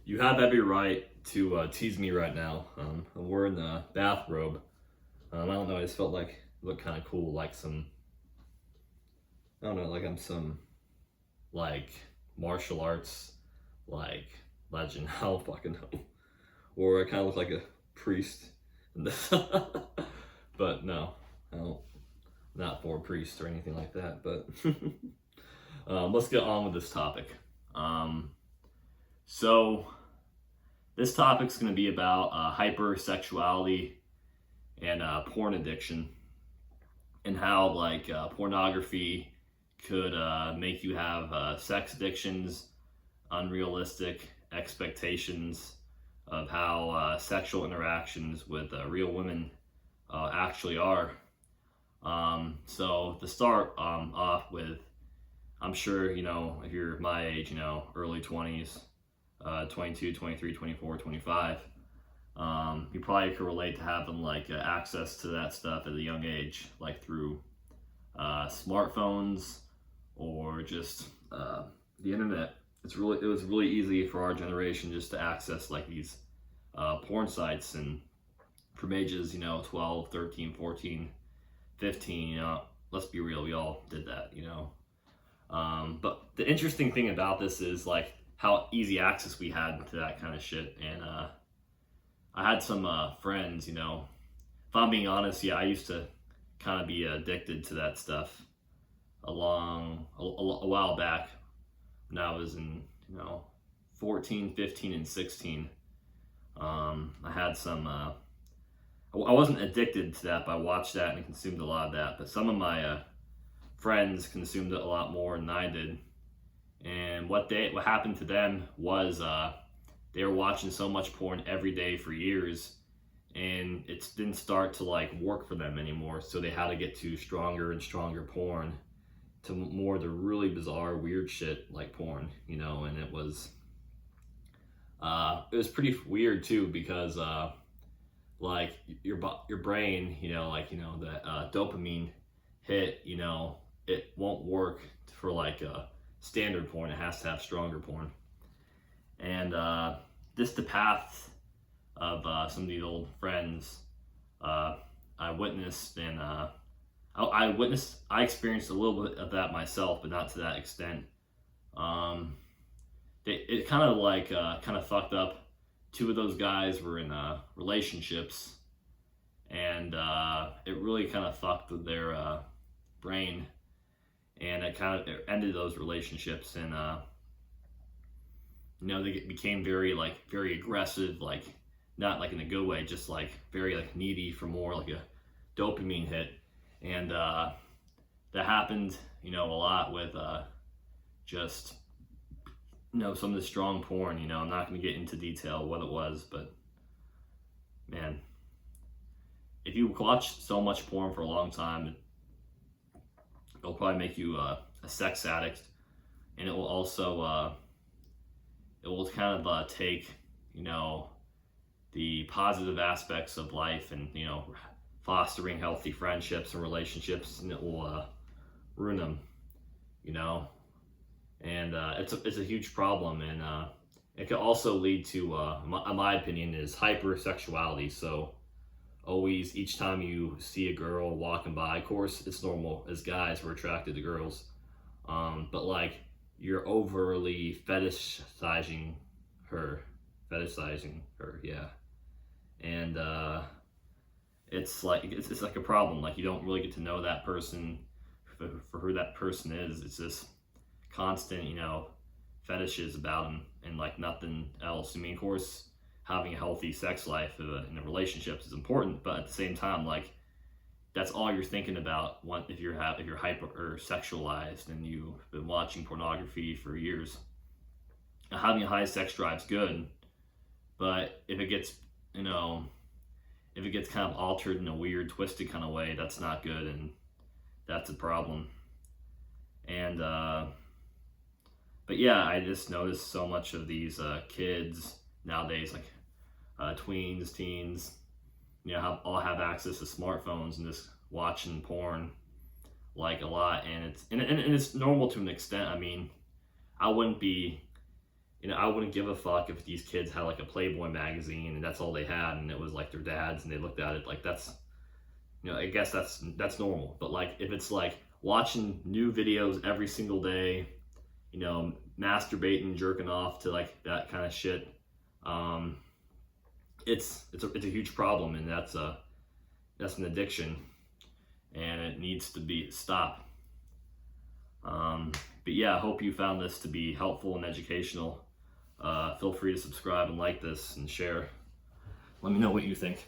You have every right to tease me right now. I'm wearing a bathrobe. I don't know. I just felt like it looked kind of cool, like some. I don't know, like I'm some like martial arts like legend. I don't fucking know. Or I kind of look like a priest. But no, I don't. Not for a priest or anything like that. But let's get on with this topic. So this topic's going to be about hypersexuality and porn addiction, and how like pornography could make you have sex addictions, unrealistic expectations of how sexual interactions with real women actually are. So to start off with, I'm sure, if you're my age, early 20s, 22, 23, 24, 25, you probably could relate to having like access to that stuff at a young age, like through smartphones or just the internet. It was really easy for our generation just to access like these porn sites, and from ages 12, 13, 14, 15, let's be real, we all did that. But the interesting thing about this is like how easy access we had to that kind of shit. And I had some friends, if I'm being honest, I used to kind of be addicted to that stuff a while back when I was in 14, 15, and 16. I had some I wasn't addicted to that, but I watched that and consumed a lot of that. But some of my friends consumed it a lot more than I did. And what happened to them was they were watching so much porn every day for years, and it didn't start to like work for them anymore. So they had to get to stronger and stronger porn, to more the really bizarre, weird shit like porn, and it was pretty weird too, because like your brain, that dopamine hit, it won't work for like standard porn. It has to have stronger porn. And this the path of some of these old friends I witnessed, and I experienced a little bit of that myself, but not to that extent. It kind of fucked up. Two of those guys were in relationships, and it really kind of fucked with their brain, and it ended those relationships. And they became very aggressive, like not like in a good way, just like very like needy for more like a dopamine hit. And that happened a lot with just some of the strong porn. I'm not going to get into detail what it was, but man, if you watch so much porn for a long time, it'll probably make you a sex addict, and it will also it will kind of take the positive aspects of life, and fostering healthy friendships and relationships, and it will ruin them. And it's a huge problem, and it could also lead to, in my opinion, is hypersexuality. So always, each time you see a girl walking by, of course, it's normal as guys, we're attracted to girls, but like you're overly fetishizing her, yeah, and it's like a problem. Like you don't really get to know that person for who that person is. It's just constant, fetishes about them, and like nothing else. I mean, of course, having a healthy sex life in a relationship is important, but at the same time, like that's all you're thinking about if you're hyper or sexualized and you've been watching pornography for years. Now, having a high sex drive is good, but if it gets kind of altered in a weird, twisted kind of way, that's not good, and that's a problem. And but yeah, I just noticed so much of these kids nowadays, like tweens, teens, all have access to smartphones and just watching porn like a lot, and it's normal to an extent. I mean, I wouldn't be you know, I wouldn't give a fuck if these kids had like a Playboy magazine and that's all they had, and it was like their dad's, and they looked at it like that's, you know, I guess that's normal. But like if it's like watching new videos every single day, you know, masturbating, jerking off to like that kind of shit, it's a huge problem, and that's an addiction, and it needs to be stopped. But yeah, I hope you found this to be helpful and educational. Feel free to subscribe and like this and share. Let me know what you think.